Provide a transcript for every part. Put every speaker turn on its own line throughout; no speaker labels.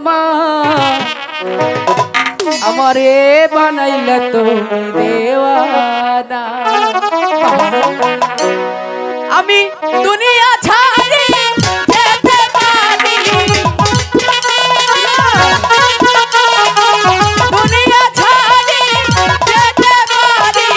মা আমারে বানাইলা তুমি দেওয়ানা আমি দুনিয়া ছাড়ি যেতে পারি দুনিয়া ছাড়ি যেতে পারি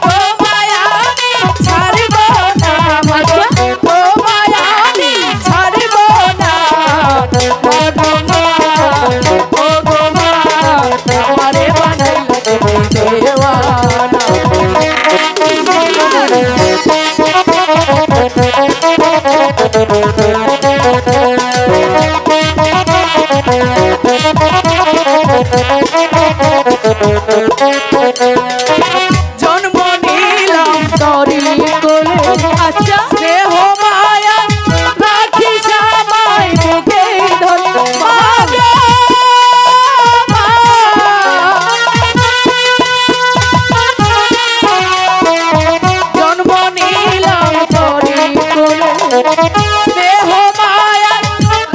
তোমায় আমি ছাড়ব না তোমায় আমি ছাড়ব না আমারে বানাইলা তুমি দেওয়ানা জন্ম নিলাম তরি কোলে আচ্ছা স্নেহ মায়া রাখি সবাই বুকে ধরে জন্ম নিলাম তরি কোলে স্নেহ মায়া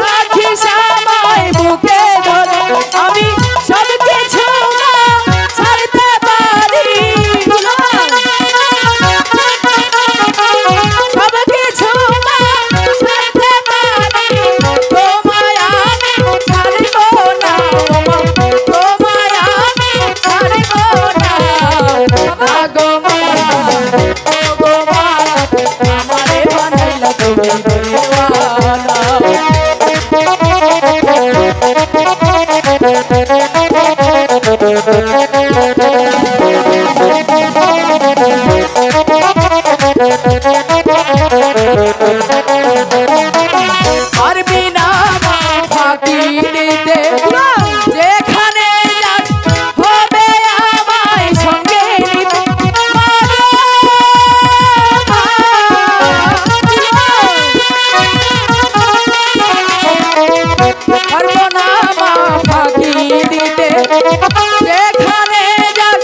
রাখি সবাই বুকে ধরে আমি সব কিছু ছাড়তে পারি সব কিছু ছাড়তে পারি তোমায় আমি ছাড়ব না তোমায় আমি ছাড়ব না গো মা আমারে বানাইলা তুমি দেওয়ানা পারবি না মা ফাঁকি দিতে যেখানে যাস হবে আমায় সঙ্গে নিতে পারবো না মা ফাঁকি দিতে যেখানে যাস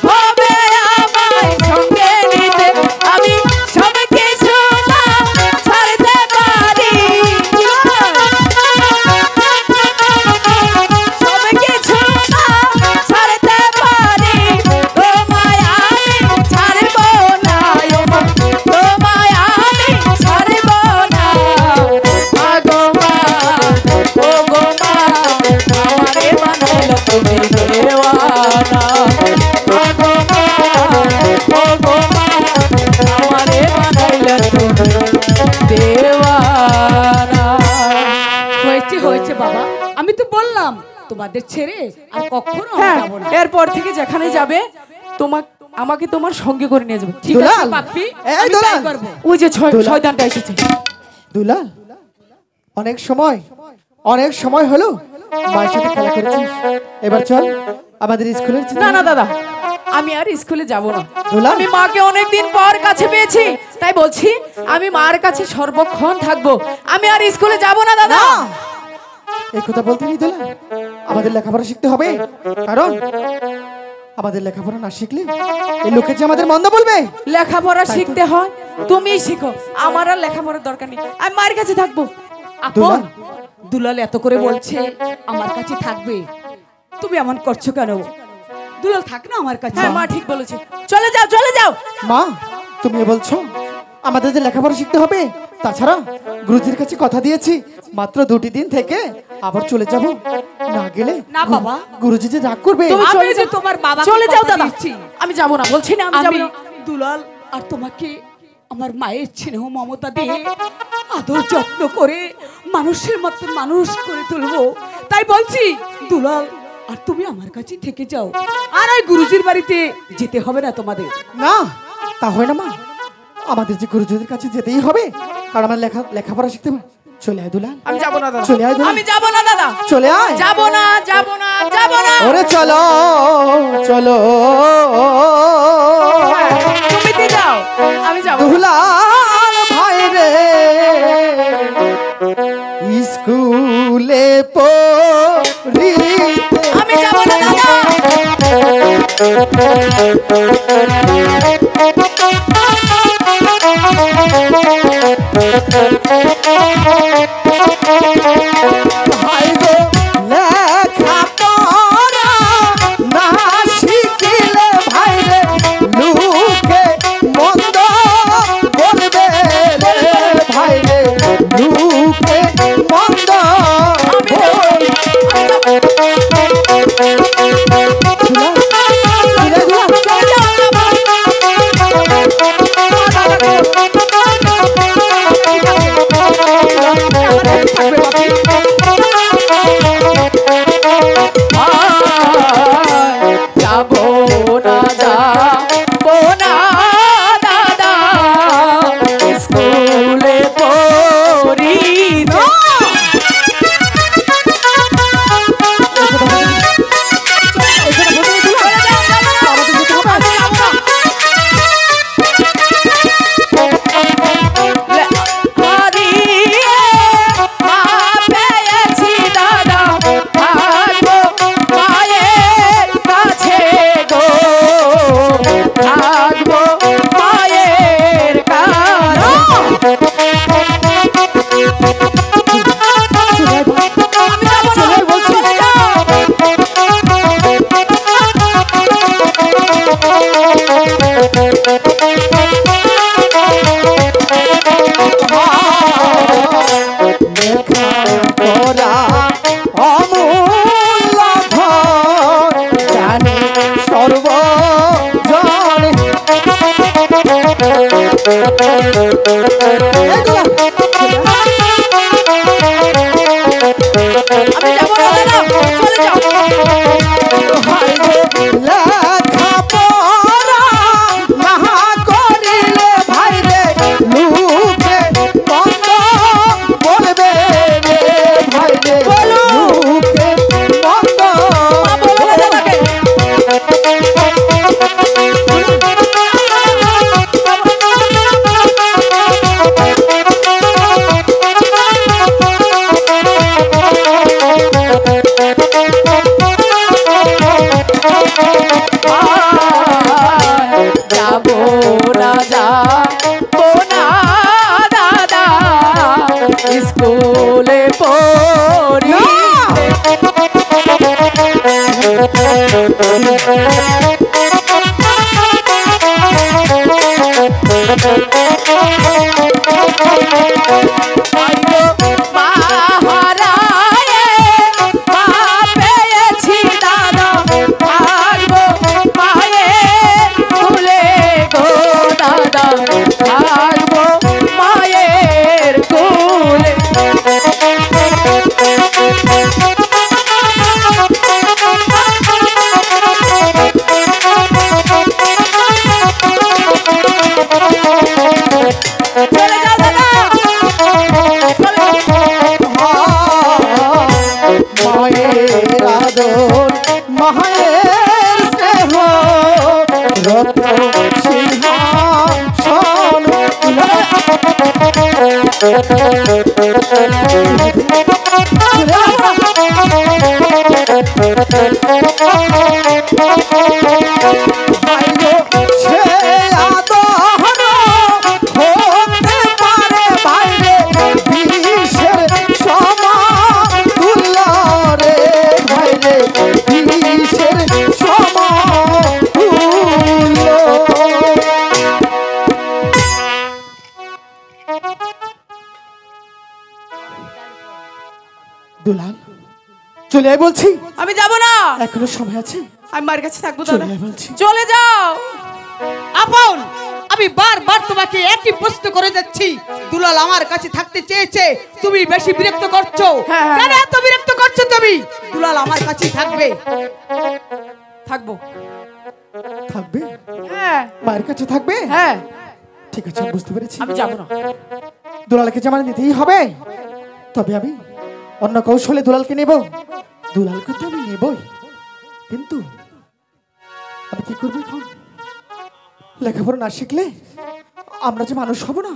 হবে আমায় সঙ্গে নিতে আমি সব কিছু ছাড়তে পারি সব কিছু ছাড়তে পারি তোমায় আমি ছাড়ব না তোমায় আমি ছাড়ব না গো মা ও গো মা আমারে বানাইলা তুমি দেওয়ানা গো মা ও গো মা আমারে বানাইলা তুমি দেওয়ানা
হয়েছে হয়েছে বাবা, আমি তো বললাম তোমাদের ছেড়ে আর কখনো আমি
হ্যাঁ
যাবো না।
এরপর থেকে যেখানে যাবে আমাকে তোমার সঙ্গে করে নিয়ে যাবে
ঠিক আছে
দুলাল,
পাপ্পি,
এই
আমি তাই
দুলাল।
করবো।
ওই যে
দুলাল।
শয়তানটা এসেছে
দুলাল অনেক সময় হলো মায়ের সাথে খেলা করেছিস, এবার চল আমাদের স্কুলের
না না দাদা আমি আর স্কুলে যাব না
দুলাল।
আমি মাকে অনেকদিন পর কাছে পেয়েছি তাই বলছি আমি মার কাছে সর্বক্ষণ থাকবো আমি আর স্কুলে যাব না দাদা
এই কথা বলতে নেই দুলাল, আমাদের লেখাপড়া শিখতে হবে, কারণ আমাদের লেখাপড়া না শিখলে এই লোকে যে আমাদের মন্দ বলবে।
লেখাপড়া শিখতে হয় তুমি শিখো আমার আর লেখাপড়ার দরকার নেই আমি মায়ের কাছে থাকবো
আপন
দুলাল।
দুলাল এত করে বলছে আমার কাছে থাকবে, তুমি এমন করছো কেন? দুলাল থাক না আমার কাছে।
হ্যাঁ মা ঠিক বলেছে চলে যাও চলে যাও
মা তুমি বলছো আমাদের যে লেখাপড়া শিখতে হবে, তাছাড়া গুরুজির কাছে কথা দিয়েছি মাত্র 2টি দিন থেকে আবার চলে যাব, না গেলে
না বাবা,
গুরুজি যে রাগ করবে।
তুমি
আমি
চলে
যে
যাও।
তোমার বাবা
চলে যাও দাদা আমি যাব না বলছি না আমি যাব
আমি
না
দুলাল আর তোমাকে আমার মায়ের স্নেহ মমতা দিয়ে আদর যত্ন করে মানুষের মতো মানুষ করে তুলবো, তাই বলছি দুলাল আর তুমি আমার কাছে থেকে যাও, আর ওই গুরুজির বাড়িতে যেতে হবে না তোমাদের।
না তা হয় না মা, আমাদের যে গুরুজিদের কাছে যেতেই হবে, কারণ আমার লেখাপড়া শিখতে হবে। চলে আয় দুলাল,
আমি যাব না দাদা
চলে আয় দুলাল।
আমি যাব না দাদা
চলে আয়।
যাব না যাব না যাব না
ওরে চলো চলো
তুমি দিয়ে যাও আমি যাব না
দুলাল ভাই রে স্কুলে পড়িতে
আমি যাব না দাদা
ভাই গো ভাইরে সে আদর হতে পারে ভাইরে বিষের সমতুল্য রে ভাইরে বিষের সমতুল্য। দুলাল চলে আয় বলছি,
আমি যাব না,
এখনো সময় আছে।
আমি মার কাছে থাকবো
চলে
দাদা।
আয় বলছি।
চলে যাও।
আপন, আমি বারবার তোমাকে একই প্রশ্ন করে যাচ্ছি। দুলাল আমার কাছে থাকতে চেয়েছে, তুমি বেশি বিরক্ত করছো।
হ্যাঁ, হ্যাঁ।
কেন এত বিরক্ত করছো তুমি? দুলাল আমার কাছেই থাকবে।
থাকবো।
থাকবে?
হ্যাঁ
মায়ের কাছে থাকবে?
হ্যাঁ,
ঠিক আছে, আমি বুঝতে পেরেছি।
আমি যাব না।
দুলালকে যে আমার নিতেই হবে, তবে আমি অন্য কৌশলে দুলালকে নেব। দুলালকে তো আমি নেবই, কিন্তু আমি কি করবো এখন? লেখাপড়া না শিখলে আমরা যে মানুষ হব না,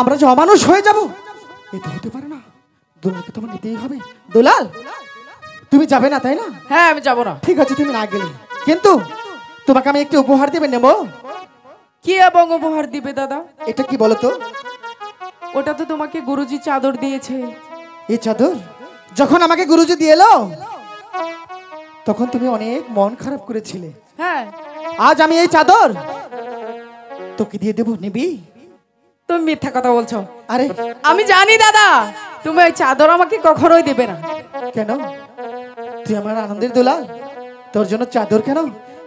আমরা যে অমানুষ হয়ে যাব, এ তো হতে পারে না। দুলালকে তো আমার নিতেই হবে। দুলাল তুমি যাবে না তাই না?
হ্যাঁ, আমি যাব না।
ঠিক আছে, তুমি না গেলে কিন্তু তোমাকে আমি একটি উপহার দেবে, নেব।
কি এবং উপহার দিবে দাদা?
এটা কি বলো তো?
ওটা তো তোমাকে গুরুজি চাদর দিয়েছে।
এই চাদর যখন আমাকে গুরুজি দিয়ে এলো, তখন তুমি অনেক মন খারাপ করেছিলে।
হ্যাঁ,
আজ আমি এই চাদর তোকে দিয়ে দেবো, নিবি?
তুমি মিথ্যা কথা বলছো।
আরে
আমি জানি দাদা, তুমি ওই চাদর আমাকে কখনোই দেবে না।
কেন? তুই আমার আনন্দের দুলাল, তোর জন্য চাদর কেন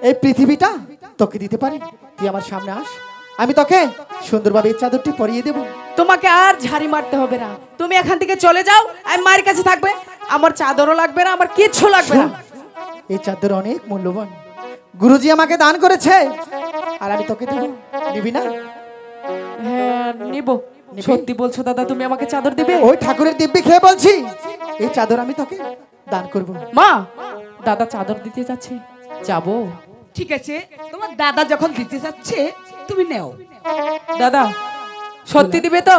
এই পৃথিবীটা তোকে দিতে পারি। তুই আমার সামনে আস, আমি তোকে সুন্দরভাবে এই চাদরটি পরিয়ে দেবো।
তোমাকে আর ঝাড়ি মারতে হবে না, তুমি এখান থেকে চলে যাও। আমি মায়ের কাছে থাকবে, আমার চাদরও লাগবে না, আমার কিচ্ছু লাগবে না।
এই চাদর অনেক মূল্যবান, গুরুজি আমাকে দান করেছে, আর আমি তোকে দেবো, নিবি না?
হ্যাঁ, নিব। সত্যি বলছো দাদা, তুমি আমাকে চাদর দিবে?
ওই ঠাকুরের দিব্যি খেয়ে বলছি, এই চাদর আমি তোকে দান করব।
মা, দাদা চাদর দিতে যাচ্ছে, যাবো।
ঠিক আছে, তোমার দাদা যখন দিতে যাচ্ছে তুমি নেও।
দাদা সত্যি দিবে তো?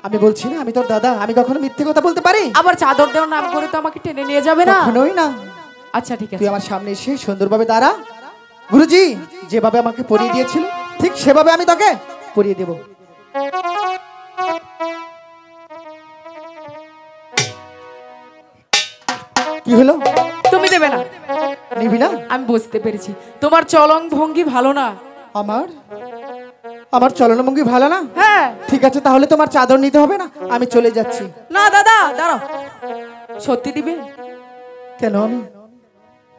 আমি বলছি না আমি তোর দাদা, আমি কখনো মিথ্যে কথা বলতে পারি?
আবার চাদর দেওয়ার নাম করে তো আমাকে টেনে নিয়ে যাবে না?
কখনোই না।
আচ্ছা ঠিক আছে।
তুই আমার সামনে এসে সুন্দরভাবে দাঁড়া, গুরুজি যেভাবে আমাকে পরিয়ে দিয়েছিল ঠিক সেভাবে আমি তোকে পরিয়ে দেব। কি হলো?
তুমি দেবে না?
নিবি না?
আমি বুঝতে পেরেছি, তোমার চলন ভঙ্গি ভালো না।
আমার আমার চলনভঙ্গি ভালো না?
হ্যাঁ।
ঠিক আছে, তাহলে তোমার চাদর নিতে হবে না, আমি চলে যাচ্ছি।
না দাদা দাঁড়াও, সত্যি দিবে?
কেন? আমি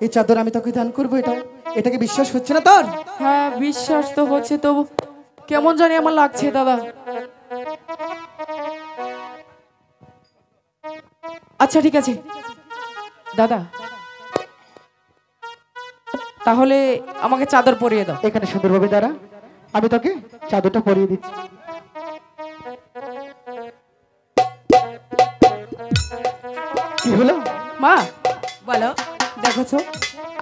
এই চাদর আমি তোকে দান করবো, এটাকে বিশ্বাস হচ্ছে না তোর?
হ্যাঁ, বিশ্বাস তো হচ্ছে, তবু কেমন জানি আমার লাগছে দাদা। আচ্ছা ঠিক আছে দাদা, তাহলে আমাকে চাদর পরিয়ে দাও।
এখানে সুন্দরভাবে দাঁড়া, আমি তোকে চাদরটা পরিয়ে দিচ্ছি। কি হলো?
মা
বলো।
দেখো তো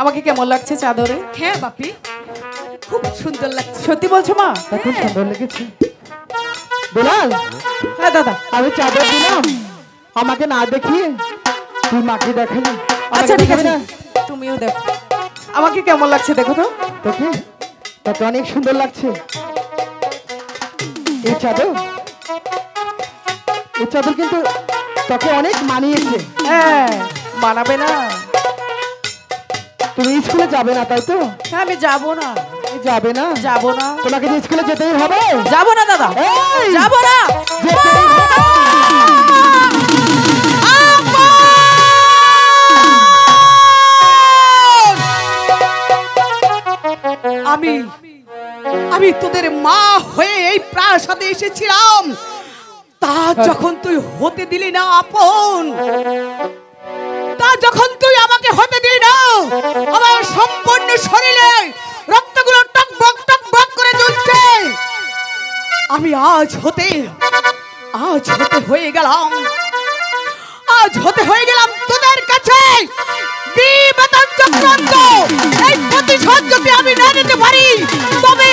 আমাকে কেমন লাগছে চাদরে?
হ্যাঁ বাপি, খুব সুন্দর লাগছে।
সত্যি বলছো মা?
এখন সুন্দর লেগেছে। দুলাল,
হ্যাঁ দাদা।
আমি চাদর দিলাম, আমাকে না দেখিয়ে তুই মাকে দেখালি।
আচ্ছা ঠিক আছে, তুমিও দেখো আমাকে কেমন লাগছে, দেখো তো।
তোকে তোকে অনেক সুন্দর লাগছে। এই চাদর কিন্তু তোকে অনেক মানিয়েছে।
হ্যাঁ, মানাবে না?
তুমি স্কুলে যাবে না তাই তো?
হ্যাঁ, আমি যাবো না।
যাবে না?
যাবো না।
তোমাকে যে স্কুলে যেতেই হবে।
যাবো না দাদা,
এই!
যাবো না।
যেতেই হবে।
আমি আমি তোদের মা হয়ে এই প্রাসাদে এসেছিলাম, তা যখন তুই হতে দিলি না আপন, তা যখন তুই আমাকে হতে দিলি না, আমার সম্পূর্ণ শরীরে রক্তগুলো টকবক টকবক করে জ্বলছে। আমি আজ হতে হয়ে গেলাম তোদের কাছে বিবেচন চক্রান্ত। এই প্রতিশোধ যদি আমি না নিতে পারি, তবে